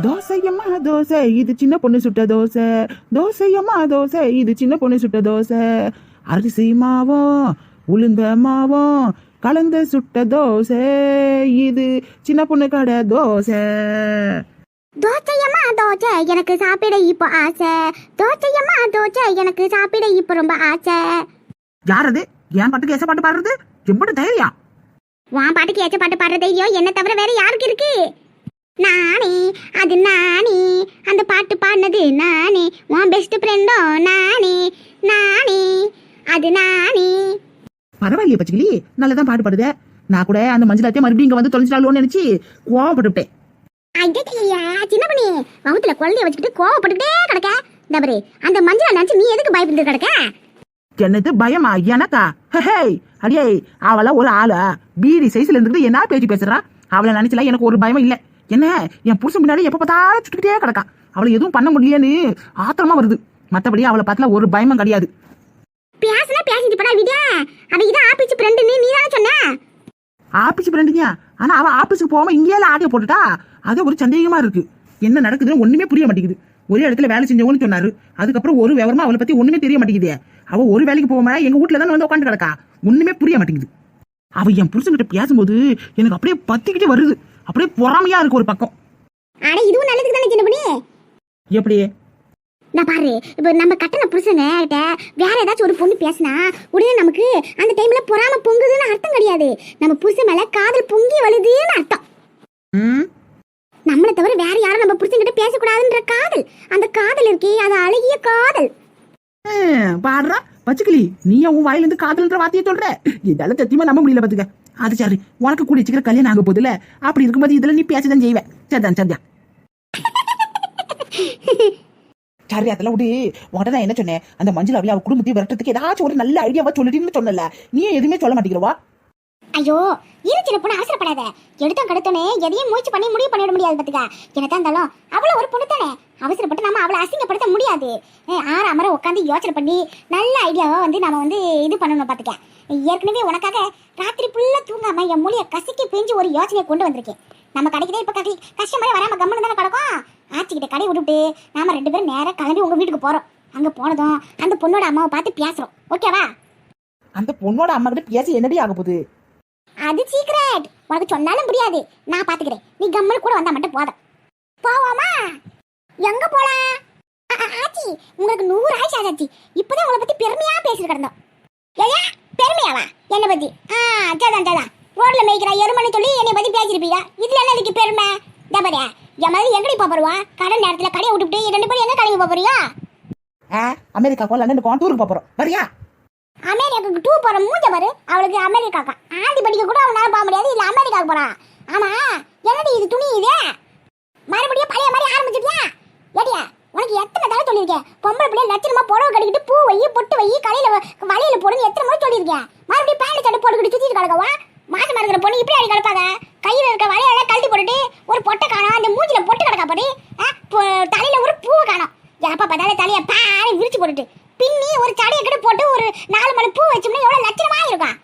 தோசையம்மா தோசை இது சின்ன பொண்ணு சுட்ட தோசை, தோசையம்மா தோசை இது சின்ன பொண்ணு சுட்ட தோசை, அரிசி மாவும் உளுந்த மாவும் கலந்து சுட்ட தோசை இது சின்ன பொண்ணு கடை தோசை. தோசையம்மா தோசை எனக்கு சாப்பிட இப்போ ஆசை, தோசையம்மா தோசை எனக்கு சாப்பிட இப்போ ரொம்ப ஆசை. யார் அது? என் பாட்டுக்கு ஏச பாட்டு பாடுறது எம்பிட்டு தைரியம்? உன் பாட்டுக்கு ஏச்ச பாட்டு பாடுற தைரியம் என்ன தவிர வேற யாருக்கு இருக்கு? நானே அது நானே, அந்த பாட்டு பாடினது நானே, உன் பெஸ்ட் ஃப்ரெண்டோ நானே, நானே அது நானே. பரவாயில்லையே பச்சைக்கிளி, நல்லதான் பாட்டு பாடுத. நான் கூட அந்த மஞ்சளாத்தையும் மறுபடியும் இங்க வந்து தொலைச்சிட்டாலோன்னு நினைச்சு கோவப்பட்டுவிட்டேன். ஐயா சின்ன பண்ணி வகுத்துல குழந்தைய வச்சுக்கிட்டு கோவப்பட்டுக்கிட்டே கிடக்க. டபரே அந்த மஞ்சளா நினைச்சு நீ எதுக்கு பயப்பட்டு கிடக்க? என்னது பயமா எனக்கா? அடியே அவள ஒரு ஆளா பீடி சைஸ்ல இருந்துட்டு என்ன பேச்சு பேசுறா? அவளை நினைச்சல எனக்கு ஒரு பயமும் இல்ல. என்ன என் புருஷன் முன்னாடி எப்ப பார்த்தாலும் சுட்டுக்கிட்டே கிடக்கா. அவளை எதுவும் பண்ண முடியலன்னு ஆத்திரமா வருது. மத்தபடி அவளை பார்த்தல ஒரு பயமும் கிடையாது. பேசினா பேசிட்டு போடா விட. அவ இதான் ஆபீஸ் ஃப்ரெண்டுன்னு நீ தானே சொன்ன. ஆபீஸ் ஃப்ரெண்டுங்க, ஆனா அவ ஆபீஸுக்கு போகாம இங்கேயே ஆடியோ போட்டுட்டா. அது ஒரு சந்தேகமா இருக்கு. என்ன நடக்குதுன்னு ஒண்ணுமே புரிய மாட்டேங்குது. ஒரே இடத்துல வேலை செஞ்சவன்னு சொன்னாரு. அதுக்கப்புறம் ஒரு விவரமா அவளை பத்தி ஒண்ணுமே தெரிய மாட்டேங்குது. அவ ஒரு வேலைக்கு போகாம எங்க வீட்டுல தானே வந்து உட்காந்து கிடக்கா. ஒண்ணுமே புரிய மாட்டேங்குது. அவ என் புருஷன்கிட்ட பேசும்போது எனக்கு அப்படியே பத்திக்கிட்டே வருது. அப்படியே பொறாமையா இருக்கு ஒரு பக்கம். அட இதுவும் நல்லதுக்கு தானே சின்ன பண்ணி. எப்படி நான் பாரு, இப்ப நம்ம கட்டண புருஷங்க கிட்ட வேற ஏதாச்சும் ஒரு பொண்ணு பேசினா உடனே நமக்கு அந்த டைம்ல பொறாம பொங்குதுன்னு அர்த்தம் கிடையாது. நம்ம புருஷன் மேல காதல் பொங்கி வழுதுன்னு அர்த்தம். நம்மளை தவிர வேற யாரும் நம்ம புருஷன் கிட்ட பேசக்கூடாதுன்ற காதல். அந்த காதல் இருக்கே அது அழகிய காதல். பாடுறா பச்சைக்கிளி, நீ உன் வாயில இருந்து காதல்ன்ற வார்த்தையை சொல்ற. இதெல்லாம் சத்தியமா நம்ப முடியல பாத்துக்க. அது சரி, உனக்கு கூடிய சீக்கிரம் கல்யாணம் ஆக போதுல. அப்படி இருக்கும்போது இதுல நீ பேசதான் செய்வேன். சரிதான் சரிதான் சரி, அதெல்லாம் விடு. உடனே நான் என்ன சொன்னேன், அந்த மஞ்சள் அவ குடும்பத்தையும் விரட்டுறதுக்கு ஏதாச்சும் ஒரு நல்ல ஐடியாவா சொல்லிட்டு சொன்னல. நீ எதுவுமே சொல்ல மாட்டேங்கிறவா? ஐயோ இரு சின்ன பொண்ணு, அவசரப்படாத. எடுத்தோம் கடத்தோனே எதையும் முயற்சி பண்ணி முடிவு பண்ணிட முடியாது பாத்துக்க. என்னதான் இருந்தாலும் அவளை ஒரு பொண்ணு தானே. அவசரப்பட்டு நம்ம அவளை அசிங்கப்படுத்த முடியாது. ஆறாமர உட்காந்து யோசனை பண்ணி நல்ல ஐடியாவா நாம இது பண்ணணும் பாத்துக்க. ஏற்கனவே உனக்காக ராத்திரி ஃபுல்லா தூங்காம என் மூலிய கசிக்கி பிஞ்சு ஒரு யோசனையை கொண்டு வந்திருக்கேன். நம்ம கடைக்குதே இப்ப கஷ்டமே வராம கம்மனு தானே கிடக்கும். ஆச்சிக்கிட்ட கடை விட்டுட்டு நாம 2 பேரும் நேரம் கிளம்பி உங்க வீட்டுக்கு போறோம். அங்க போனதும் அந்த பொண்ணோட அம்மாவை பார்த்து பேசுறோம். ஓகேவா? அந்த பொண்ணோட அம்மா கிட்ட பேசி என்னடி ஆக போகுது? அது சீக்ரெட். உனக்கு சொன்னாலும் புரியாது. நான் பாத்துக்கிறேன். நீ கம்மனு கூட வந்தா மட்டும் போதும். போவோமா? எங்க போலாம்? ஆச்சி உங்களுக்கு 100 ஆயிடுச்சு ஆச்சி. இப்பதான் உங்களை பத்தி பெருமையா பேசிட்டு கிடந்தோம். ஏயா பெருமையாவா? என்ன பத்தி? சரிதான் சரிதான். ரோட்ல மேய்க்கிற எருமனை சொல்லி என்னை பத்தி பேசிருப்பீங்க. இதுல என்ன இதுக்கு பெருமை? டபரே என் மாதிரி எங்கடி போறவா? கடை நேரத்துல கடையை விட்டுவிட்டு 2 பேரும் எங்க கிளம்பி போறீங்க? அமெரிக்காக்கோ லண்டனுக்கோ டூருக்கு போறோம். வரியா? அமெரிக்காவுக்கு டூர் போற மூஞ்ச பாரு. அவளுக்கு அமெரிக்காக்கா ஆண்டி படிக்க கூட அவனால போக முடியாது. இல்ல அமெரிக்காவுக்கு போறான். ஆமா என்னடி இது துணி இது? மறுபடியும் பழைய மாதிரி ஆரம்பிச்சிட்டியா? ஏடியா உனக்கு எத்தனை தடவை சொல்லியிருக்கேன், பொம்பளை பிள்ளைய லட்சணமா புடவை கட்டிக்கிட்டு பூ வை பொட்டு வை கலையில வலையில போடுன்னு எத்தனை முறை சொல்லியிருக்கேன். மறுபடியும் பேண்ட் சட்டை போட்டுக்கிட்டு சுத்திட்டு கிடக்கவா? மாசமா இருக்கிற பொண்ணு இப்படி அடி கிடப்பாங்க. கையில இருக்க வலையெல்லாம் கழட்டி போட்டுட்டு ஒரு பொட்டை காணும். அந்த மூஞ்சில பொட்டு கிடக்கா பாரு. தலையில ஒரு பூவை காணும். எப்ப பார்த்தாலும் தலையை பாரி விரிச்சு போட்டுட்டு பின்னி ஒரு சடையை கிட்ட போட்டு ஒரு 4 மணி பூ வச்சோம்னா எவ்வளவு லட்சணமா இருக்கும்.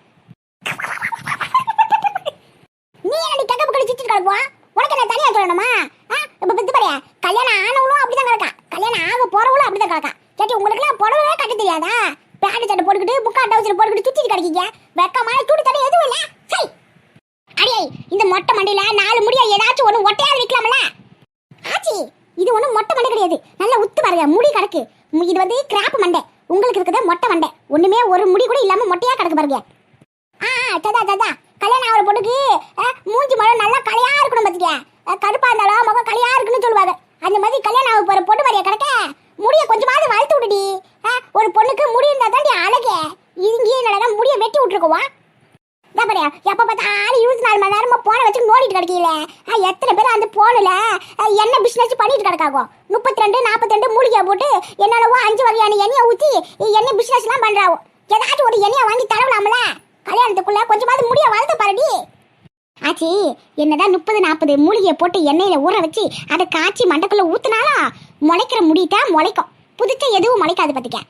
நீ என்னடி தகப்பு கழிச்சு கிடக்குவா? உனக்கு என்ன தனியா சொல்லணுமா? இப்ப பத்து பாரியா, கல்யாணம் ஆனவளும் அப்படிதான் கிடக்கா, கல்யாணம் ஆக போறவளும் அப்படிதான் கிடக்கா. கேட்டி உங்களுக்கு எல்லாம் புடவை கட்ட தெரியாதா? பேண்ட் சட்டை போட்டுக்கிட்டு புக்கா டவுசர் போட்டுக்கிட்டு சுத்திட்டு கிடைக்கீங்க. வெக்கமான சூடு தண்ணி எதுவும் இல்ல. சரி அடியே இந்த மொட்டை மண்டையில 4 முடியா ஏதாச்சும் ஒண்ணு ஒட்டையாவது வைக்கலாம்ல? ஆச்சி இது ஒண்ணும் மொட்டை மண்டை கிடையாது. நல்லா உத்து பாருங்க, முடி கிடக்கு. இது கிராப் மண்டை. உங்களுக்கு இருக்கிறத மொட்டை மண்டை. ஒண்ணுமே ஒரு முடி கூட இல்லாம மொட்டையா கிடக்கு பாருங்க. சதா சதா கல்யாணம் ஆகிற பொண்ணுக்கு மூஞ்சி மரம் நல்லா கலையா இருக்கணும் பாத்துக்க. கருப்பா இருந்தாலும் முகம் கலையா இருக்குன்னு சொல்லுவாங்க. அந்த மாதிரி கல்யாணம் ஆக போற பொண்ணு மாதிரியா கிடக்க. முடிய கொஞ்சமாவது வளர்த்து விடுடி. ஒரு பொண்ணுக்கு முடி இருந்தா தாண்டி அழகு. இங்கேயே நல்லா முடிய வெட்டி விட்டுருக்குவா. எப்ப பார்த்தாலும் 24 மணி நேரமா போனை வச்சு நோடிட்டு கிடைக்கல. எத்தனை பேர் அந்த போன்ல என்ன பிசினஸ் பண்ணிட்டு கிடக்காகும். 32 42 மூலிகை போட்டு என்னென்னவோ 5 வகையான எண்ணெயை ஊத்தி எண்ணெய் பிசினஸ் எல்லாம் பண்றாவோ. ஏதாச்சும் ஒரு எண்ணெயை வாங்கி தரவலாம்ல? கல்யாணத்துக்குள்ள கொஞ்சமாவது முடிய வளர்த்து பாருடி. ஆச்சி என்னதான் 30 40 மூலிகையை போட்டு எண்ணெயில ஊற வச்சு அதை காய்ச்சி மண்டக்குள்ள ஊத்துனாலும் முளைக்கிற முடிதான் முளைக்கும். புதுச்சா எதுவும் முளைக்காது பாத்துக்க.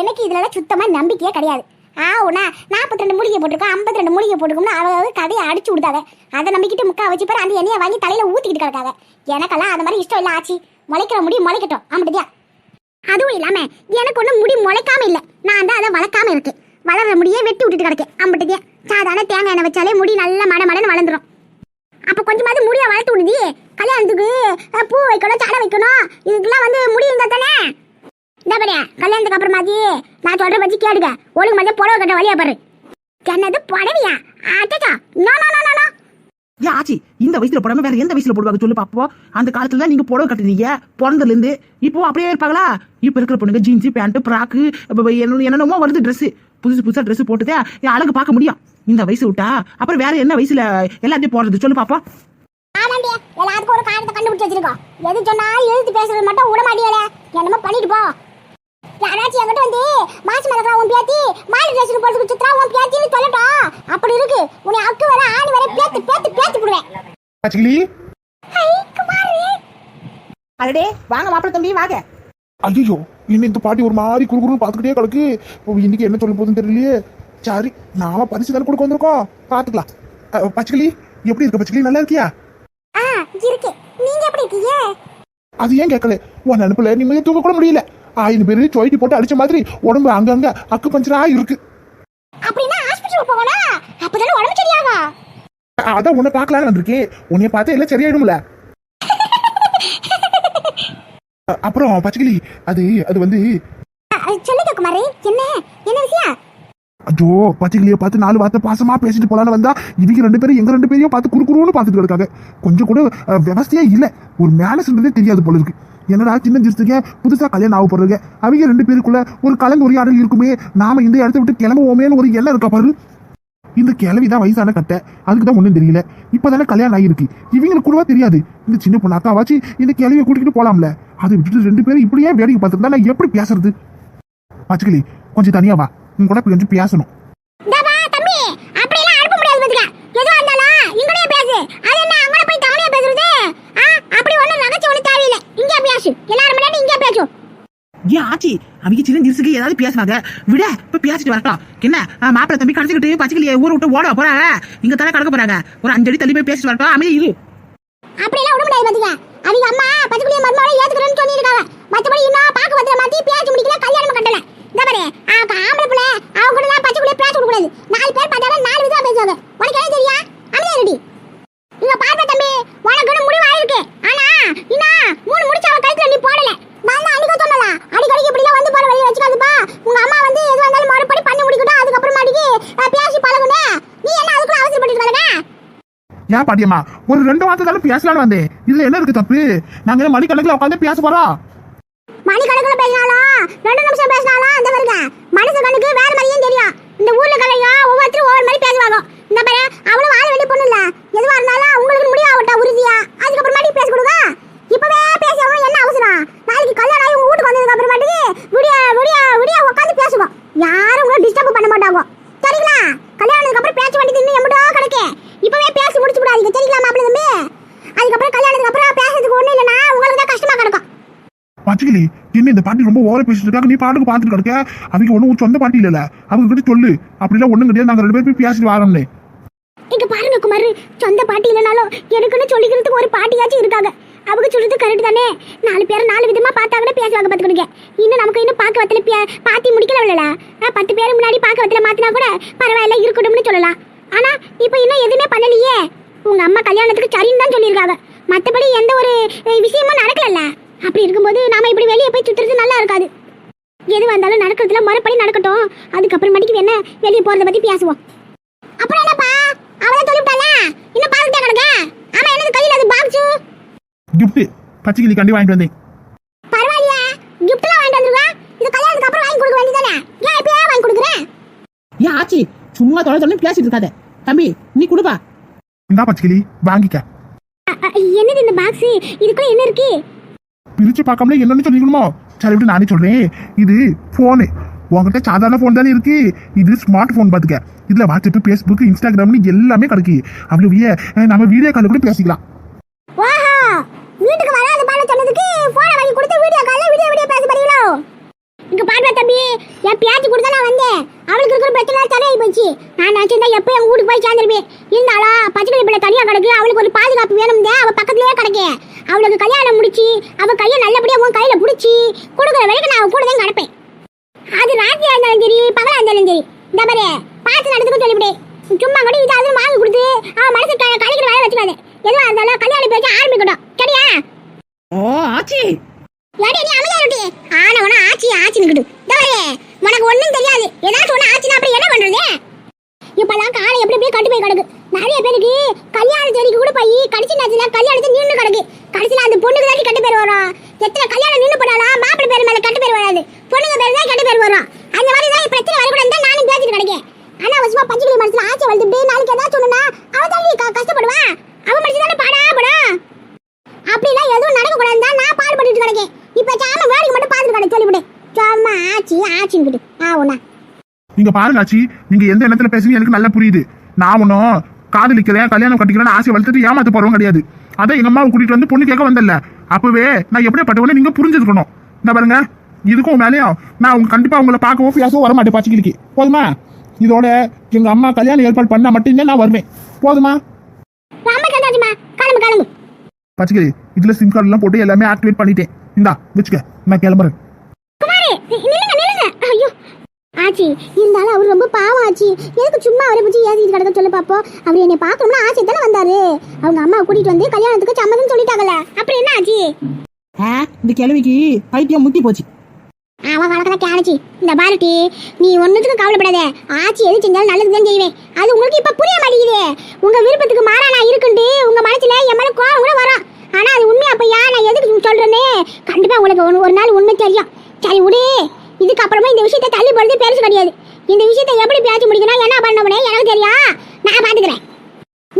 எனக்கு இதுல சுத்தமா நம்பிக்கையே கிடையாது. ஆவுனா 42 மூலிகை போட்டிருக்கோம் 52 மூலிகை போட்டிருக்கோம்னு அவங்க கதையை அடிச்சு விடுதாங்க. அதை நம்பிக்கிட்டு முக்கா வச்சு பாரு அந்த எண்ணெயை வாங்கி தலையில ஊத்திக்கிட்டு கிடக்காங்க. எனக்கெல்லாம் அந்த மாதிரி இஷ்டம் இல்ல ஆச்சி. முளைக்கிற முடி முளைக்கட்டும் ஆமாட்டியா. அதுவும் இல்லாம எனக்கு ஒன்றும் முடி முளைக்காம இல்லை, நான் தான் அதை வளர்க்காம இருக்கு. வளர்ற முடியே வெட்டி விட்டுட்டு கிடக்கு ஆமாட்டியா. சாதாரண தேங்காய் எண்ணெய் வச்சாலே முடி நல்லா மடன்னு வளர்ந்துரும். அப்ப கொஞ்சமாவது முடியை வளர்த்து விடுதி. கல்யாணத்துக்கு பூ வைக்கணும் சடை வைக்கணும் இதுக்கெல்லாம் வந்து முடி இருந்தா தானே. இந்த பாரு கல்யாணத்துக்கு அப்புறமாதி நான் சொல்ற பத்தி கேடுங்க. ஒழுங்கு மாதிரி புடவை கட்ட வழியா பாரு. என்னது புடவையா? ஆச்சா நோ நோ நோ நோ. ஏன் ஆச்சி இந்த வயசுல போடாம வேற எந்த வயசுல போடுவாங்க சொல்லு பாப்போம். அந்த காலத்துல தான் நீங்க புடவை கட்டுனீங்க பிறந்ததுல இருந்து. இப்போ அப்படியே இருப்பாங்களா? இப்ப இருக்கிற பொண்ணுங்க ஜீன்ஸ் பேண்ட் ஃப்ராக்கு என்னென்னமோ வருது ட்ரெஸ். புதுசா ட்ரெஸ் போட்டுதே என் அழகு பார்க்க முடியும். இந்த வயசு விட்டா அப்புறம் வேற என்ன வயசுல எல்லாத்தையும் போடுறது சொல்லு பாப்போம். ஆமாண்டி எல்லாத்துக்கும் ஒரு காரணத்தை கண்டுபிடிச்சு வச்சிருக்கோம். எது சொன்னாலும் எழுத்து பேசுறது மட்டும் விட மாட்டியல. என்னமோ பண்ணிட்டு போ. யாராச்சும் என்கிட்ட வந்து மாசு மரக்கா உன் பேத்தி மாடு ட்ரெஸ் போட்டு சுத்துறா உன் பேத்தின்னு சொல்லட்டும். அப்படி இருக்கு உன்னை அக்கு வர ஆணி வர பேத்து போடுவேன். பச்சைக்கிளி ஹை குமாரி அடடே வாங்க மாப்பிள்ளை தம்பி வாங்க. ஐயோ என்ன இந்த பாட்டி ஒரு மாதிரி குறுகுறுன்னு பார்த்துக்கிட்டே கிடக்கு. இன்னைக்கு என்ன சொல்ல போகுதுன்னு தெரியலையே. சரி நாம பரிசு தானே கொடுக்க வந்திருக்கோம், பார்த்துக்கலாம். பச்சைக்கிளி எப்படி இருக்க பச்சைக்கிளி? நல்லா இருக்கியா? இருக்கு. நீங்க எப்படி இருக்கீங்க? அது ஏன் கேட்கல? உன் நினைப்புல நிம்மதியா தூங்க கூட முடியல. 1000 பேரு சொயிட்டி போட்டு அடிச்ச மாதிரி உடம்பு அங்கங்க அக்கு பஞ்சரா இருக்கு. அப்படின்னா ஹாஸ்பிடல் போகணும். அப்பதானே உடம்பு சரியாகும். அதான் உன்னை பார்க்கலான்னு வந்திருக்கேன். உன்னைய பார்த்தா எல்லாம் சரியாயிடும்ல. அப்புறம் பச்சைக்கிளி அது அது வந்து சொல்லுங்க குமாரி. என்ன விஷயம்? ஐயோ பச்சைக்கிளியை பார்த்து 4 வார்த்தை பாசமா பேசிட்டு போலான்னு வந்தா இவங்க 2 பேரும் எங்க 2 பேரையும் பார்த்து குறுக்குறுன்னு பார்த்துட்டு இருக்காங்க. கொஞ்சம் கூட விவசாயே இல்ல. ஒரு மேனஸ்ன்றதே தெரியாது போல இருக்கு. என்னடா சின்ன ஜிஸ்துக்க புதுசா கல்யாணம் ஆக போறாங்க. அவங்க 2 பேருக்குள்ள ஒரு கலந்துரையாடல் இருக்குமே, நாம இந்த இடத்த விட்டு கிளம்புவோமேன்னு ஒரு எண்ணம் இருக்கா பாரு. இந்த கிளவிதான் வயசான கட்டை, அதுக்குதான் ஒண்ணும் தெரியல. இப்பதானே கல்யாணம் ஆகிருக்கு. இவங்களுக்கு கூடவா தெரியாது. இந்த சின்ன பொண்ணு அக்காவாச்சு இந்த கிளவியை கூட்டிக்கிட்டு போலாம்ல. அதை விட்டுட்டு 2 பேரும் இப்படியே வேடிக்கை பார்த்துட்டு நான் எப்படி பேசுறது? பச்சைக்கிளி கொஞ்சம் தனியா வா, உன் கூட கொஞ்சம் பேசணும். தம்பி அப்படியெல்லாம் அனுப்ப முடியாது பாத்துக்க. எதுவா இருந்தாலும் இங்கனே பேசு. அது என்ன அங்கன போய் தமிழே பேசுறது? அப்படி ஒண்ணு நகைச்சு ஒண்ணு தேவையில்லை. இங்க பேசு. எல்லாரும் முன்னாடி இங்க பேசு. ஏன் ஆச்சி அவங்க சின்ன ஜிருசுக்கு ஏதாவது பேசுவாங்க விட. இப்ப பேசிட்டு வரட்டும். என்ன மாப்பிள்ளை தம்பி கடைச்சிக்கிட்டு பச்சைக்கிளியை ஊரை விட்டு ஓட போறாங்க. இங்க தானே கடக்க போறாங்க. ஒரு 5 அடி தள்ளி போய் பேசிட்டு வரட்டும். அமைதி இரு. அப்படியெல்லாம் விட முடியாது பாத்துக்க. அவங்க அம்மா பச்சைக்கிளியை மருமகளை ஏத்துக்கிறேன்னு சொல்லியிருக்காங்க. மத்தபடி இன்னும் பாக்க வந்தற மாதிரி பேசி முடிக்கல, கல்யாணம் கட்டல. இந்த பாரு ஆம்பளை பிள்ளை அவங்க கூட எல்லாம் பச்சைக்கிளியை பேச விட கூடாது. 4 பேர் பார்த்தாலும் 4 விதமா பேசுவாங்க. உனக்கு என்ன தெரியா? அமைதியா இருடி. இங்க பாருங்க தம்பி, உனக்கு முடிவு ஆயிருக்கு. ஆனா இன்னும் 3 முடிச்சு அவ கைக்குள்ள நீ போடல. நான் அன்னைக்கு சொன்னல, அடிக்கடி இப்படி எல்லாம் வந்து போற வழிய வச்சுக்காதுப்பா. உங்க அம்மா வந்து எது வந்தாலும் மறுபடி பண்ணி முடிக்கட்டும். அதுக்கு அப்புறம் மாடிக்கு பேசி பழகுனே. நீ என்ன அதுக்குள்ள அவசரப்பட்டு வரங்க? ஏன் பாட்டியம்மா ஒரு 2 வார்த்தை தானே பேசலான்னு வந்தேன். இதுல என்ன இருக்கு தப்பு? நாங்க மணிக்கணக்கில் உட்காந்து பேச போறோம். மணிக்கணக்கில் பேசினாலும் 2 நிமிஷம் பேசினாலும் அந்த வருங்க மனசு கணக்கு வேற மாதிரியும் தெரியும். இந்த ஊர்ல கலையா ஒவ்வொருத்தரும் ஒவ்வொரு மாதிரி பேசுவாங்க. இந்த பாரு அவ்வளவு வாழ வேண்டிய பொண்ணு இல்ல. எதுவா இருந்தாலும் உங்களுக்கு முடியாவட்டா உறுதியா அதுக்கப்புறமாட்டி பேச கொடுங்க. இப்பவே பேசவும் என்ன அவசரம்? நாளைக்கு கல்யாணம் ஆகி உங்க வீட்டுக்கு வந்ததுக்கு அப்புறமாட்டி விடிய உட்காந்து பேசுவோம். யாரும் உங்களை டிஸ்டர்ப் பண்ண மாட்டாங்க. சரிங்களா? கல்யாணத்துக்கு அப்புறம் பேச வேண்டியது இன்னும் எம்படோ கிடக்கு. இப்பவே பேசி முடிச்சு விடாதீங்க. சரிங்களா மாப்பிள்ளை தம்பி? அதுக்கப்புறம் கல்யாணத்துக்கு அப்புறம் பேசுறதுக்கு ஒண்ணு இல்லைன்னா உங்களுக்கு தான் கஷ்டமா கிடக்கும். பச்சைக்கிளி என்ன இந்த பாட்டி ரொம்ப ஓவரா பேசிட்டு இருக்காங்க. நீ பாட்டுக்கு பார்த்துட்டு கிடக்க. அவங்க ஒன்றும் சொந்த பாட்டி இல்லைல்ல, அவங்க கிட்ட சொல்லு. அப்படிலாம் ஒண்ணும் கிடையாது. நாங்க 2 பேரும் போய் பேசிட்டு வரோம்னே. இங்க பாருங்க குமார், சொந்த பாட்டி இல்லைனாலும் எனக்குன்னு சொல்லிக்கிறதுக்கு ஒரு பாட்டியாச்சும் இருக்காங்க. அவங்க சொல்றது கரெக்ட் தானே. 4 பேர் 4 விதமா பார்த்தாங்கன்னு பேசுவாங்க பாத்துக்கிடுங்க. இன்னும் நமக்கு இன்னும் பார்க்க வத்தல பாத்தி முடிக்கல இல்லல. 10 பேர் முன்னாடி பார்க்க வத்தல மாத்தினா கூட பரவாயில்ல இருக்கட்டும்னு சொல்லலாம். ஆனா இப்போ இன்னும் எதுவுமே பண்ணலையே. உங்க அம்மா கல்யாணத்துக்கு சரின்னு தான் சொல்லியிருக்காங்க. மற்றபடி எந்த ஒரு விஷயமும் நடக்கலல்ல. அப்படி இருக்கும்போது நாம இப்படி வெளியே போய் சுத்துறது நல்லா இருக்காது. எது வந்தாலும் நடக்கிறதுல மறுபடி நடக்கட்டும். அதுக்கப்புறமேட்டுக்கு என்ன வெளியே போறத பத்தி பேசுவோம். அப்புறம் என்னப்பா அவளை சொல்லிவிட்டால இன்னும் பாத்துட்டே கிடக்க. ஆமா என்னது கையில அது பாக்ஸ் கிஃப்ட் பச்சைக்கிளி கண்டி வாங்கிட்டு வந்தேன். பரவாயில்லையா? கிஃப்ட்லாம் வாங்கிட்டு வந்துருவா. இது கல்யாணத்துக்கு அப்புறம் வாங்கி கொடுக்க வேண்டியதானே? ஏன் இப்பயே வாங்கி கொடுக்குறேன்? ஏன் ஆச்சி சும்மா தொலை பேசிட்டு இருக்காத. தம்பி நீ கொடுப்பா. இந்தா பச்சைக்கிளி வாங்கிக்க. என்னது இந்த பாக்ஸ்? இதுக்குள்ள என்ன இருக்கு? பிரிச்சு பார்க்காமலே என்னன்னு சொல்லிக்கணுமோ? சரி விட்டு நானே சொல்றேன். இது போனு. உங்ககிட்ட சாதாரண போன் தானே இருக்கு. இது ஸ்மார்ட் போன் பாத்துக்க. இதுல வாட்ஸ்அப், பேஸ்புக், இன்ஸ்டாகிராம்னு எல்லாமே கிடைக்கு. அவ்வளவு நம்ம வீடியோ கால் கூட பேசிக்கலாம். வாஹா, வீட்டுக்கு வராத பால சொன்னதுக்கு போனை வாங்கி கொடுத்து வீடியோ கால்ல வீடியோ பேச போறீங்களோ? இங்க பாருங்க தம்பி என் பேச்சு கொடுத்தா நான் வந்தேன். அவளுக்கு இருக்கிற பிரச்சனை தனியாகி போச்சு. நான் நினைச்சிருந்தா எப்போ என் வீட்டுக்கு போய் சேர்ந்துருப்பேன். இருந்தாலும் பச்சை பிள்ளை தனியா கிடக்கு. அவளுக்கு ஒரு பாதுகாப்பு வேணும்தே. அவ பக்கத்துலயே கிடக்கு. அவளுக்கு கல்யாணம் முடிச்சு அவ கையை நல்லபடியா உன் கையில பிடிச்சி கொடுக்குற வரைக்கும் நான் கூட தான் கிடப்பேன். அது ராத்திரியா இருந்தாலும் சரி பகலா இருந்தாலும் சரி. இந்த மாதிரி பார்த்து நடந்துக்கும் சொல்லிவிடு. சும்மா கூட இது அது வாங்கி கொடுத்து அவன் மனசு கழிக்கிற வேலை வச்சுக்காது. எதுவா இருந்தாலும் கல்யாணம் பேச்சு ஆரம்பிக்கட்டும். சரியா? ஓ ஆச்சி ஏடி நீ அமைதியா இருட்டி. ஆனவனா ஆச்சி ஆச்சினுக்கிட்டு தவறே உனக்கு ஒண்ணும் தெரியாது. ஏதாச்சும் ஒண்ணு ஆச்சுன்னா அப்புறம் என்ன பண்றது? இப்பெல்லாம் காலை எப்படி எப்படி கட்டு போய் கிடக்கு. நிறைய பேருக்கு கல்யாண தேதிக்கு கூட போய் கடைசி நேரத்துல கல்யாணத்தை நின்று கிடக்கு. கடைசியில அந்த பொண்ணுக்கு தான் கட்டு பேர் வரும். எத்தனை கல்யாணம் நின்று போனாலும் மாப்பிள்ளை பேர் மேல கட்டு பேர் வராது. பொண்ணுங்க பேர் தான் கட்டு பேர் வரும். அந்த மாதிரி தான் பிரச்சனை வரக்கூடாது தான் நானும் பேசிட்டு கிடக்கேன். ஆனா வசுமா பச்சைக்கிளி மனசுல ஆச்சை வளர்த்துட்டு நாளைக்கு ஏதாச்சும் ஒண்ணுனா அவ தான் கஷ்டப்படுவா. அவ மனசு தானே பாடா படும். அப்படிலாம் எதுவும் நடக்க கூடாது தான் நான் பாடுபட்டு கிடக்கேன். இப்ப சாம வேடிக்கை மட்டும் பாத்துட்டு கிடக்கு சொல்லிவிடு. சும்மா ஆச்சி ஆச்சின்னுக்கிட்டு ஒண்ணா. நீங்க பாருங்க ஆச்சி, நீங்க எந்த இடத்துல பேசுறீங்க எனக்கு நல்லா புரியுது. நான் ஒன்னும் காதலிக்கிறேன் கல்யாணம் கட்டிக்கிறேன்னு ஆசை வளர்த்துட்டு ஏமாத்த போறவங்க கிடையாது. அதான் எங்க அம்மாவை கூட்டிட்டு வந்து பொண்ணு கேட்க வந்தல. அப்பவே நான் எப்படி பட்டவனே நீங்க புரிஞ்சுக்கணும். இந்த பாருங்க இதுக்கும் மேலேயும் நான் உங்க கண்டிப்பா உங்களை பார்க்கவோ பேசவோ வர மாட்டேன். பச்சைக்கிளிக்கு போதுமா? இதோட எங்க அம்மா கல்யாணம் ஏற்பாடு பண்ணா மட்டும்தான் நான் வருவேன். போதுமா? பச்சைக்கிளி இதுல சிம் கார்டு எல்லாம் போட்டு எல்லாமே ஆக்டிவேட் பண்ணிட்டேன். இந்தா வச்சுக்க, நான் கிளம்புறேன். ஆச்சி இருந்தாலும் அவர் ரொம்ப பாவம் ஆச்சி. எதுக்கு சும்மா அவரை பற்றி ஏசிட்டு கிடக்க சொல்ல பாப்போம். அவர் என்னை பார்க்கணும்னா ஆசை தானே வந்தாரு. அவங்க அம்மாவை கூட்டிட்டு வந்து கல்யாணத்துக்கு சம்மதம் சொல்லிட்டாங்கல்ல. அப்புறம் என்ன ஆச்சு? இந்த கிழவிக்கு பைத்தியம் முத்தி போச்சு. அவன் வழக்கதான் கேளுச்சி. இந்த பாருட்டி நீ ஒன்னுத்துக்கு கவலைப்படாத. ஆச்சி எது செஞ்சாலும் நல்லதுதான் செய்வேன். அது உங்களுக்கு இப்ப புரிய மாட்டேங்குது. உங்க விருப்பத்துக்கு மாறா நான் இருக்குண்டு உங்க மனசுல என் மேல கோவம் கூட வரும். ஆனா அது உண்மை. அப்ப நான் எதுக்கு சொல்றேன்னு கண்டிப்பா உங்களுக்கு ஒரு நாள் உண்மை தெரியும். சரி விடு. இதுக்கப்புறமா இந்த விஷயத்தை தள்ளி போறது பெருசு கிடையாது. இந்த விஷயத்தை எப்படி பேசி முடிக்கணும் என்ன பண்ணணும்னே எனக்கு தெரியும். நான் பாத்துக்கிறேன்.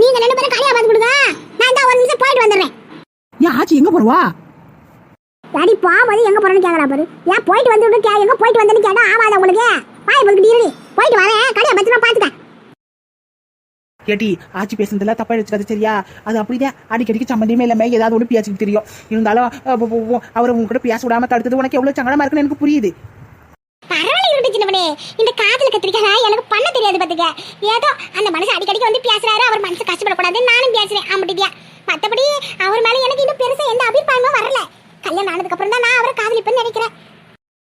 நீங்க 2 பேரும் கல்யாணம் பார்த்து கொடுங்க. நான் தான் ஒரு நிமிஷம் போயிட்டு வந்துடுறேன். ஏன் ஆச்சி எங்க போறவா? டாடி போகும்போது எங்க போறேன்னு கேட்கறா பாரு. ஏன் போயிட்டு வந்து எங்க போயிட்டு வந்தேன்னு கேட்டா ஆமாதா உங்களுக்கு வாய் பதுக்கிட்டு இருடி. போயிட்டு வரேன். கல்யாணம் பத்திரமா பாத்துக்க. கேட்டி ஆச்சி பேசுனதுல தப்பா வச்சுக்காது சரியா? அது அப்படிதான் அடிக்கடிக்கு சம்மந்தமே இல்லாம ஏதாவது ஒன்று பேசிட்டு தெரியும். இருந்தாலும் அவரை உங்க கூட பேச விடாம தடுத்தது உனக்கு எவ்வளவு சங்கடமா இருக்குன்னு எனக்கு புரியுது. பரவாயில்ல இருட்டு சின்னவனே. இந்த காதல கத்திரிக்காய் எனக்கு பண்ண தெரியாது பாத்துக்க. ஏதோ அந்த மனசு அடிக்கடிக்கு வந்து பேசுறாரு. அவர் மனசு கஷ்டப்படக்கூடாதுன்னு நானும் பேசுறேன். ஆமாட்டியா? மத்தபடி அவர் மேல எனக்கு இன்னும் பெருசா எந்த அபிப்பிராயமும் வரல. கல்யாணம் ஆனதுக்கு அப்புறம் தான் நான் அவரை காதலிப்பேன்னு நினைக்கிறேன்.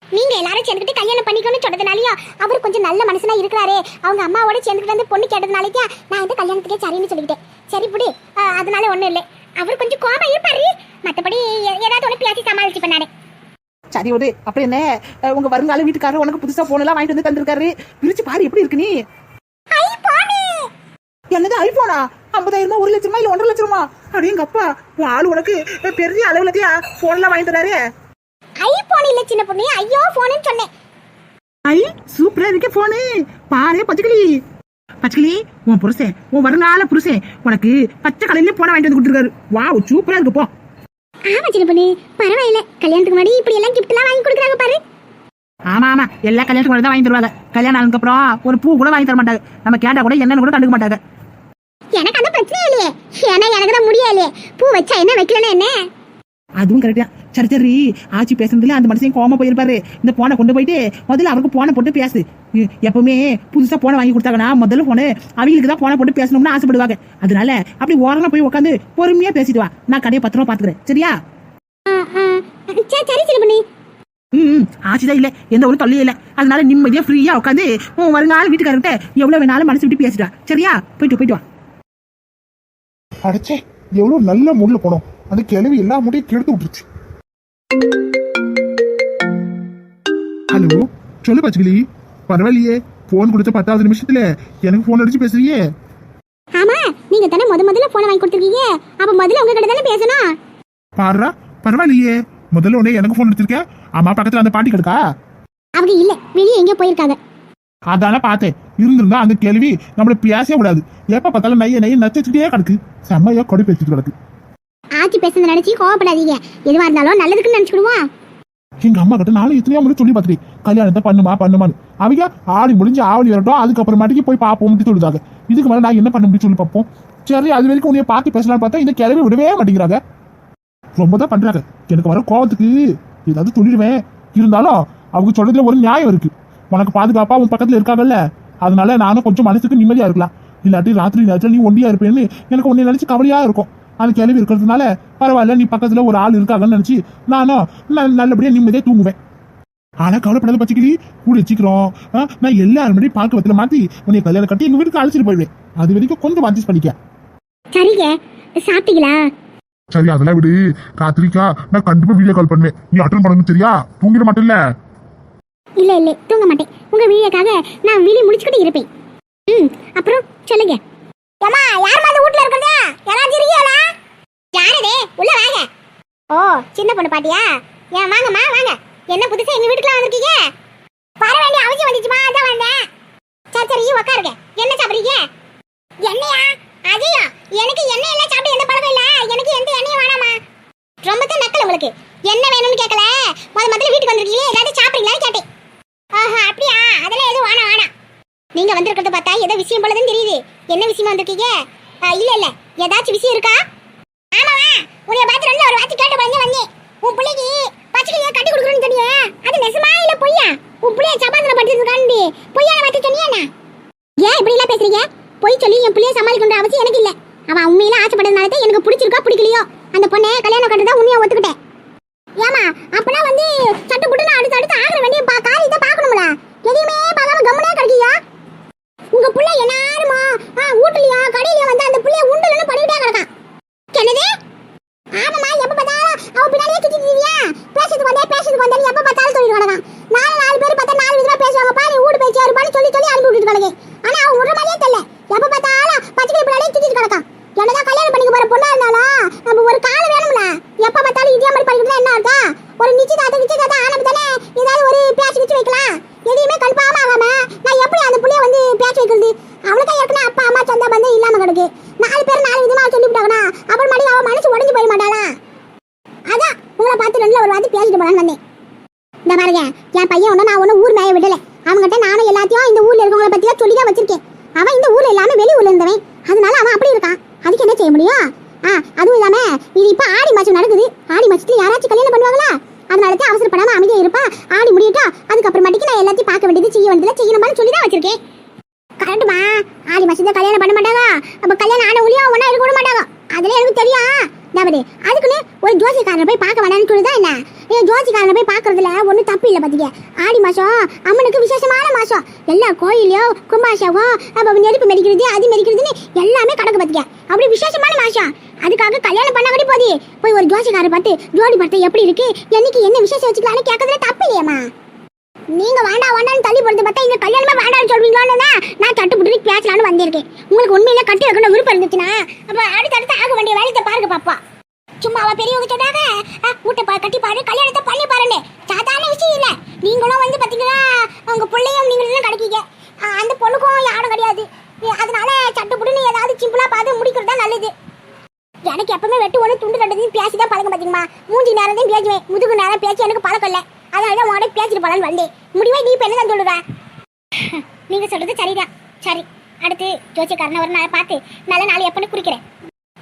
நீங்க எல்லாரும் சேர்ந்துட்டு கல்யாணம் பண்ணிக்கணும்னு சொன்னதுனாலயும் அவர் கொஞ்சம் நல்ல மனுஷனா இருக்கிறாரு. அவங்க அம்மாவோட சேர்ந்துட்டு வந்து பொண்ணு கேட்டதுனாலயே நான் இந்த கல்யாணத்துக்கே சரின்னு சொல்லிக்கிட்டேன். சரி புடி. அதனால ஒண்ணும் இல்லை. அவர் கொஞ்சம் கோபம் இருப்பாரு. மத்தபடி ஏதாவது ஒண்ணு பேசி சமாளிச்சு பண்ணாரு. சரி விடு. அப்புறம் என்ன உங்க வருங்கால வீட்டுக்காரர் உனக்கு புதுசா போன் எல்லாம் வாங்கிட்டு வந்து தந்திருக்காரு. பிரிச்சு பாரு எப்படி இருக்கு. நீ என்னது ஐபோனா? 50,000 1 லட்சமா இல்ல 1.5 லட்சமா? அப்படிங்க அப்பா ஆளு உனக்கு பெரிய அளவுலத்தியா போன் எல்லாம் வாங்கி தராரு. ஐபோன் இல்ல சின்ன பொண்ணு. ஐயோ போன்னு சொன்னேன். ஐ சூப்பரா இருக்கு போனு. பாரு பச்சைக்கிளி. பச்சைக்கிளி உன் புருஷன் உன் வருங்கால புருஷன் உனக்கு பச்சை கலர்ல போன வாங்கிட்டு வந்து கொடுத்துருக்காரு. வாவ் சூப்பரா இருக்கு போ. ஆமா சின்ன பொண்ணு பரவாயில்ல. கல்யாணத்துக்கு முன்னாடி இப்படி எல்லாம் கிஃப்ட் எல்லாம் வாங்கி கொடுக்குறாங்க பாரு. ஆமா ஆமா எல்லா கல்யாணத்துக்கு தான் வாங்கி தருவாங்க. கல்யாணம் ஆனதுக்கு அப்புறம் ஒரு பூ கூட வாங்கி தர மாட்டாங்க. நம்ம கேட்டா கூட என்னன்னு கூட கண்டுக்க மாட்டாங்க. எனக்கு அந்த பிரச்சனை இல்லையே. ஏன்னா எனக்கு தான் முடியலையே. பூ வச்சா என்ன வைக்கலன்னா என்ன? அதுவும் கரெக்டா. சரி சரி ஆச்சி பேசுனதுல அந்த மனுஷன் கோவமா போயிருப்பாரு. இந்த போனை கொண்டு போயிட்டு முதல்ல அவருக்கு போனை போட்டு பேசு. எப்பவுமே புதுசா போனை வாங்கி கொடுத்தாங்கன்னா முதல்ல போனு அவங்களுக்கு தான் போனை போட்டு பேசணும்னு ஆசைப்படுவாங்க. அதனால அப்படி ஓரமா போய் உட்காந்து பொறுமையா பேசிட்டு வா. நான் கடையை பத்திரமா பாத்துக்கிறேன் சரியா? சரி சரி பண்ணி. ஆச்சிதான் இல்ல எந்த ஒரு தொல்லையும் இல்ல. அதனால நிம்மதியா ஃப்ரீயா உட்காந்து வருங்கால வீட்டுக்காரர்கிட்ட எவ்வளவு வேணாலும் மனசு விட்டு பேசிட்டா சரியா? போயிட்டு வா. அடைச்சே எவ்வளவு நல்ல மூட்ல போனோம். அந்த கிழவி எல்லா மூட்டையும் கெடுத்து விட்டுருச்சு. ஹலோ சொல்லு பச்சைக்கிளி. பரவாயில்லையே போன் கொடுத்த 10வது நிமிஷத்துல எனக்கு போன் அடிச்சு பேசுறியே. ஆமா நீங்க தானே முதல்ல போன் வாங்கி கொடுத்துருக்கீங்க. அப்ப முதல்ல உங்க கிட்ட தானே பேசணும். பாருடா பரவாயில்லையே முதல்ல உடனே எனக்கு போன் அடிச்சிருக்கேன். அம்மா பக்கத்துல அந்த பாட்டி கிடக்கா? அவங்க இல்ல வெளியே எங்க போயிருக்காங்க. அதான பார்த்தேன். இருந்திருந்தா அந்த கேள்வி நம்மள பேசவே கூடாது. எப்ப பார்த்தாலும் நைய நச்சுட்டே கிடக்கு. செம்மையா கொடி பேசிட்டு கிடக்கு. ஆச்சி பேசுறத நினைச்சு கோவப்படாதீங்க. எதுவா இருந்தாலும் நல்லதுக்குன்னு நினைச்சுடுவோம். எங்க அம்மா கிட்ட நானும் எத்தனையோ முறை சொல்லி பார்த்துட்டேன் கல்யாணத்தை பண்ணுமான்னு. அவங்க ஆடி முடிஞ்சு ஆவணி வரட்டும் அதுக்கப்புறமாட்டிக்கு போய் பார்ப்போம்னு சொல்லுதாங்க. இதுக்கு மேலே நான் என்ன பண்ண முடியும் சொல்லி பார்ப்போம். சரி அது வரைக்கும் உன்னைய பார்த்து பேசலாம்னு பார்த்தா இந்த கிளவி விடவே மாட்டேங்கிறாங்க. ரொம்ப தான் பண்றாங்க. எனக்கு வர கோவத்துக்கு ஏதாவது சொல்லிடுவேன். இருந்தாலும் அவங்க சொல்றதுல ஒரு நியாயம் இருக்கு. உனக்கு பாதுகாப்பா உன் பக்கத்துல இருக்காங்கல்ல, அதனால நானும் கொஞ்சம் மனசுக்கு நிம்மதியா இருக்கலாம். இல்லாட்டி ராத்திரி நேரத்தில் நீ ஒண்டியா இருப்பேன்னு எனக்கு உன்னை நினைச்சு கவலையா இருக்கும். அது கேள்வி இருக்கிறதுனால பரவாயில்ல, நீ பக்கத்துல ஒரு ஆள் இருக்காங்கன்னு நினைச்சு நானும் நல்லபடியா நிம்மதியா தூங்குவேன். ஆனா கவலைப்படாத பச்சைக்கிளி, கூட வச்சுக்கிறோம். நான் எல்லாரும் பார்க்க வத்துல மாத்தி உன்னை கல்யாணம் கட்டி எங்க வீட்டுக்கு அழைச்சிட்டு போயிடுவேன். அது வரைக்கும் கொஞ்சம் அட்ஜஸ்ட் பண்ணிக்க. சரிங்க, சாப்பிட்டீங்களா? சரி, அதெல்லாம் விடு. ராத்திரிக்கா நான் கண்டிப்பா வீடியோ கால் பண்ணுவேன், நீ அட்டன் பண்ணணும். சரியா? தூங்கிட மாட்டேன்ல? இல்ல இல்ல, தூங்க மாட்டேன். உங்க வீடியோக்காக நான் வீடியோ முடிச்சுக்கிட்டு இருப்பேன். அப்புறம் சொல்லுங்க. ஏமா, யார் அந்த வீட்ல இருக்கறதா? யாராச்சும் இருக்கீங்களா? யாரதே? உள்ள வாங்க. ஓ, சின்ன பொண்ணு பாட்டியா? ஏன் வாங்கம்மா வாங்க. என்ன புதுசா எங்க வீட்டுக்குலாம் வந்திருக்கீங்க? வர வேண்டிய அவசியம் வந்துச்சுமா, அதான் வந்தேன். சரி சரி, உட்காருங்க. என்ன சாப்பிடுறீங்க? எண்ணெயா? அதையா? எனக்கு எண்ணெய் எல்லாம் சாப்பிட்டு எந்த பழக்கம் இல்ல. எனக்கு எந்த எண்ணெயும் வேணாமா. ரொம்ப தான் நக்கல உங்களுக்கு. என்ன வேணும்னு கேட்கல. முதல்ல வீட்டுக்கு வந்திருக்கீங்களே, ஏதாவது சாப்பிடுறீங்களான்னு கேட்டேன். ஆஹா, அப்படியா? அதெல்லாம் எதுவும் வேணாம். நீங்க வந்திருக்கிறத பார்த்தா ஏதோ விஷயம் போலதான் தெரியுது. என்ன விஷயமா வந்திருக்கீங்க? இல்ல இல்ல, ஏதாச்சும் விஷயம் இருக்கா? ஆமாவா, உன்னைய பார்த்து ரெண்டு ஒரு வார்த்தை கேட்ட பழங்க வந்தேன். உன் பிள்ளைக்கு பச்சைக்கிளியா கட்டி கொடுக்குறேன்னு தெரியும். அது நெசமா இல்ல பொய்யா? உன் பிள்ளைய சபாதனை படுத்திருக்கான்னு பொய்யான வார்த்தை சொன்னியா? ஏன் இப்படி எல்லாம் பேசுறீங்க? பொய் சொல்லி என் பிள்ளைய சமாளிக்கணுன்ற அவசியம் எனக்கு இல்ல. அவன் உண்மையில ஆசைப்பட்டதுனால தான் எனக்கு பிடிச்சிருக்கா பிடிக்கலையோ அந்த பொண்ணை கல்யாணம் கட்டுறதா உண்மையா ஒத்துக்கிட்டேன். ஏமா, அப்பனா வந்து சட்டு புட்டுன்னு அடுத்து ஆகிற வேண்டிய காரியத்தை பார்க்கணும்ல. எதையுமே பார்க்காம கம்முனே கிடைக்கியா? உங்க புள்ள எல்லாருமா வீட்டுலயா கடையிலயா வந்து அந்த புள்ளைய உண்டுலன்னு பண்ணிட்டே கிடக்கான். என்னது? ஆமாமா, எப்ப பார்த்தாலும் அவ பின்னாடியே சுத்திட்டியா? பேசுறதுக்கு வந்தேன் எப்ப பார்த்தாலும் சொல்லிட்டு கிடக்கான். நாலு பேர் பார்த்தா 4 விதமா பேசுவாங்க. பாரு, வீடு பேச்சு இருப்பான்னு சொல்லி அனுப்பி விட்டுட்டு கிடக்கு. ஆனா அவன் விடுற மாதிரியே தெரியல. எப்ப பார்த்தாலும் பச்சைக்கிளி பின்னாடியே சுத்திட்டு கிடக்கான். என்னதான் கல்யாணம் பண்ணிக்க போற பொண்ணா இருந்தாலும் நம்ம ஒரு காலம் வேணும்ல. எப்ப பார்த்தாலும் இதே மாதிரி பண்ணிக்கிட்டா என்ன அர்த்தம்? ஒரு நிச்சயதார்த்தம் ஆனப்பதானே ஏதாவது ஒரு பேச்சு வச்சு வைக்கலாம். எதையுமே கன்ஃபார்ம் ஆகாம நான் எப்படி அந்த புள்ளைய வந்து பேச்சு வைக்கிறது? அவளுக்கா ஏற்கனவே அப்பா அம்மா சொந்த பந்தம் இல்லாம கிடக்கு. 4 பேர் 4 விதமா சொல்லிவிட்டாங்கன்னா அப்புறம் மறுபடியும் அவன் மனசு உடஞ்சு போய் மாட்டாளா? அதான் உங்களை பார்த்து ரெண்டுல ஒரு வார்த்தை பேசிட்டு போலான்னு வந்தேன். இந்த பாருங்க, என் பையன் ஒண்ணு நான் ஒண்ணு ஊர் மேய விடல. அவங்ககிட்ட நானும் எல்லாத்தையும் இந்த ஊர்ல இருக்கவங்கள பத்தியா சொல்லிதான் வச்சிருக்கேன். அவன் இந்த ஊர்ல இல்லாம வெளி ஊர்ல இருந்தவன். அதனால அவன் அப்படி இருக்கான். அதுக்கு என்ன செய்ய முடியும்? அதுவும் இல்லாம இது இப்ப ஆடி மாசம் நடக்குது. ஆடி மாசத்துல யாராச்சும் கல்யாணம் பண்ணுவாங்களா? அதனாலதான் அவசரப்படாம அமைதியா இருப்பா. ஆடி முடியட்டா, அதுக்கப்புறமாட்டிக்கு நான் எல்லாத்தையும் பார்க்க வேண்டியது செய்ய வேண்டியதுல செய்யணுமான்னு சொல்லிதான் வச்சிருக்கேன். கரெக்டுமா? ஆடி மாசத்துல கல்யாணம் பண்ண மாட்டாங்க. அப்ப கல்யாணம் ஆன ஒளியா ஒன்னா இருக்க விட மாட்டாங்க. அதுல எனக்கு தெரியும். அதுக்குன்னு ஒரு ஜோசிக்காரனை போய் பார்க்க வேண்டாம்னு சொல்லுதான் என்ன? ஜோசிக்காரனை போய் பார்க்கறதுல ஒன்றும் தப்பு இல்லை. பாத்தீங்க, ஆடி மாசம் அம்மனுக்கு விசேஷமான மாசம். எல்லா கோயிலையும் கும்பாஷாவும் நெருப்பு மெதிக்கிறது அது மெதிக்கிறதுன்னு எல்லாமே கிடக்கு. பாத்தீங்க, அப்படி விசேஷமான மாசம். அதுக்காக கல்யாணம் பண்ண கூட போய் ஒரு ஜோசிக்காரை பார்த்து ஜோடி பார்த்து எப்படி இருக்கு, என்னைக்கு என்ன விசேஷம் வச்சுக்கலான்னு கேட்கறதுல தப்பு இல்லையம்மா. நீங்க வேண்டாம் தள்ளி போடுறது பார்த்தா இந்த கல்யாணமா வேண்டாம்னு சொல்வீங்களோன்னு தான் நான் தட்டு புட்டு பேசலான்னு வந்திருக்கேன். உங்களுக்கு உண்மையில கட்டி வைக்கணும் விருப்பம் இருந்துச்சுன்னா அப்ப அடுத்தடுத்து ஆக வேண்டிய வேலையை பாருங்க பாப்பா. சும்மா அவ பெரியவங்க சொன்னாங்க வீட்டை கட்டி பாரு, கல்யாணத்தை பண்ணி பாருன்னு. சாதாரண விஷயம் இல்ல. நீங்களும் வந்து பாத்தீங்கன்னா உங்க பிள்ளையும் நீங்களும் கிடைக்கீங்க. அந்த பொண்ணுக்கும் யாரும் கிடையாது. அதனால சட்டு புட்டுன்னு ஏதாவது சிம்பிளா பார்த்து முடிக்கிறது தான் நல்லது. எனக்கு எப்பவுமே வெட்டு ஒன்று துண்டு கட்டதையும் பேசிதான் பழக்கம். பாத்தீங்களா, மூஞ்சி நேரம் தான் பேசுவேன், முதுகு நேரம் பேச்சு எனக்கு பழக்கம் இல்லை. அதனால உங்களோட பேசிட்டு போலான்னு வந்தேன். முடிவே நீ இப்ப என்னதான் சொல்லுவ? நீங்க சொல்றது சரிதான். சரி, அடுத்து ஜோசியக்காரனை ஒரு நாளை பார்த்து நல்ல நாள் எப்பன்னு குறிக்கிறேன்.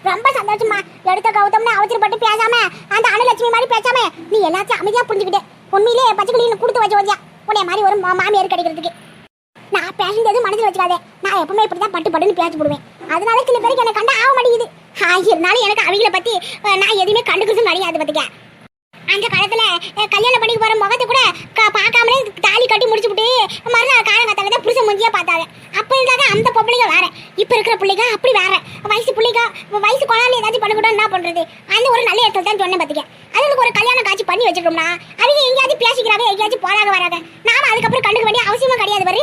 ரொம்ப சந்தோஷமா. எடுத்த கௌதம்னு அவசரப்பட்டு பேசாம அந்த அனுலட்சுமி மாதிரி பேசாம நீ எல்லாத்தையும் அமைதியா புரிஞ்சுக்கிட்டேன். உண்மையிலே பச்சைக்கிளின்னு கொடுத்து வச்சா உன்னைய மாதிரி ஒரு மாமியார் கிடைக்கிறதுக்கு. நான் பேசுறது மனதில் வச்சுக்காதே. நான் எப்பவுமே இப்படிதான் பட்டுன்னு பேசி போடுவேன். அதனால சில பேருக்கு எனக்கு கண்ட ஆக மாட்டேங்குது. இருந்தாலும் எனக்கு அவங்கள பத்தி நான் எதுவுமே கண்டுக்கிறது கிடையாது. பாத்துக்க, அந்த காலத்துல கல்யாணம் பண்ணிக்கு போற முகத்தை கூட பார்க்காமலே தாலி கட்டி முடிச்சுட்டு மறுநாள் காலங்கத்தால தான் புருஷன் முஞ்சியா பார்த்தாங்க. அப்ப இருந்தாங்க அந்த பொம்பளைங்க வேற. இப்ப இருக்கிற பிள்ளைங்க அப்படி வேற. வயசு பிள்ளைங்க வயசு குழந்தை ஏதாச்சும் பண்ணிக்கிட்டோம் என்ன பண்றது? அந்த ஒரு நல்ல இடத்துல தான் சொன்னேன். பாத்துக்க, அதுக்கு ஒரு கல்யாணம் காட்சி பண்ணி வச்சிருக்கோம்னா அவங்க எங்கேயாச்சும் பேசிக்கிறாங்க, எங்கேயாச்சும் போறாங்க வராங்க. நாம அதுக்கப்புறம் கண்டுக்க வேண்டிய அவசியமும் கிடையாது. பாரு,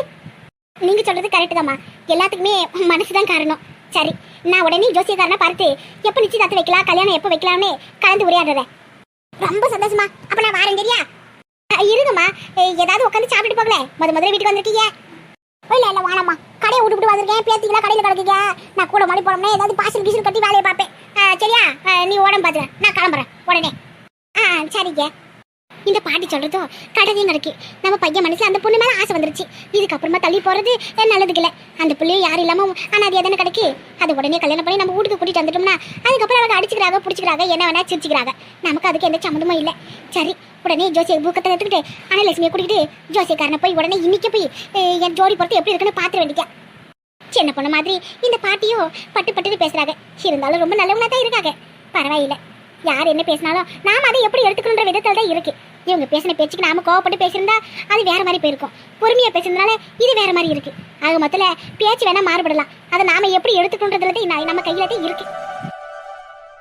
நீங்க சொல்றது கரெக்ட் தாம்மா. எல்லாத்துக்குமே மனசுதான் காரணம். சரி, நான் உடனே ஜோசியக்காரனை பார்த்து எப்ப நிச்சயதார்த்தம் வைக்கலாம், கல்யாணம் எப்ப வைக்கலாம்னு கலந்து உரையாடுறேன். ரொம்ப சந்தோஷமா. அப்ப நான் வாரேன். சரியா? இருங்கம்மா, ஏதாவது உட்காந்து சாப்பிட்டு போகல. முதல்ல வீட்டுக்கு வந்திருக்கீங்க. இல்ல வானம்மா, கடையை விட்டு வந்திருக்கேன். பேத்திங்களா கடையில் கிடக்குங்க. நான் கூட மணி போனோம்னா ஏதாவது பாசல் கீசல் கட்டி வேலையை பார்ப்பேன். சரியா? நீ உடம்பு பார்த்துக்க, நான் கிளம்புறேன் உடனே. சரிங்க. இந்த பாட்டி சொல்றதும் கடையும் கிடக்கு. நம்ம பையன் மனசுல அந்த பொண்ணு மேல ஆசை வந்துருச்சு. இதுக்கப்புறமா தள்ளி போறது நல்லதுக்கு இல்லை. அந்த பிள்ளையும் யாரும் இல்லாம அனாதியா தானே கிடக்கு. அதை உடனே கல்யாணம் பண்ணி நம்ம வீட்டுக்கு கூட்டிட்டு வந்துட்டோம்னா அதுக்கப்புறம் அவங்க அடிச்சுக்கிறாங்க, பிடிச்சிக்கிறாங்க, என்ன வேணா சிரிச்சுக்கிறாங்க. நமக்கு அதுக்கு எந்த சம்மந்தமும் இல்லை. சரி, உடனே ஜோசிய புக்கத்தை எடுத்துக்கிட்டு அனலட்சுமியை கூட்டிக்கிட்டு ஜோசியக்காரனை போய் உடனே இன்னைக்கு போய் என் ஜோடி பொறுத்து எப்படி இருக்குன்னு பார்த்துட வேண்டியா. சின்ன பொண்ணு மாதிரி இந்த பாட்டியோ பட்டு பட்டுன்னு பேசுறாங்க, இருந்தாலும் ரொம்ப நல்லவங்களா தான் இருக்காங்க. பரவாயில்ல, யார் என்ன பேசினாலும் நாம அதை எப்படி எடுத்துக்கணுன்ற விதத்தில் தான் இருக்கு. இவங்க பேசின பேச்சுக்கு நாம கோவப்பட்டு பேசியிருந்தா அது வேற மாதிரி போயிருக்கும். பொறுமையா பேசுறதுனால இது வேற மாதிரி இருக்கு. ஆக மொத்தத்துல பேச்சு வேணா மாறுபடலாம், அதை நாம எப்படி எடுத்துக்கணுன்றதுல தான் நம்ம கையில தான் இருக்கு.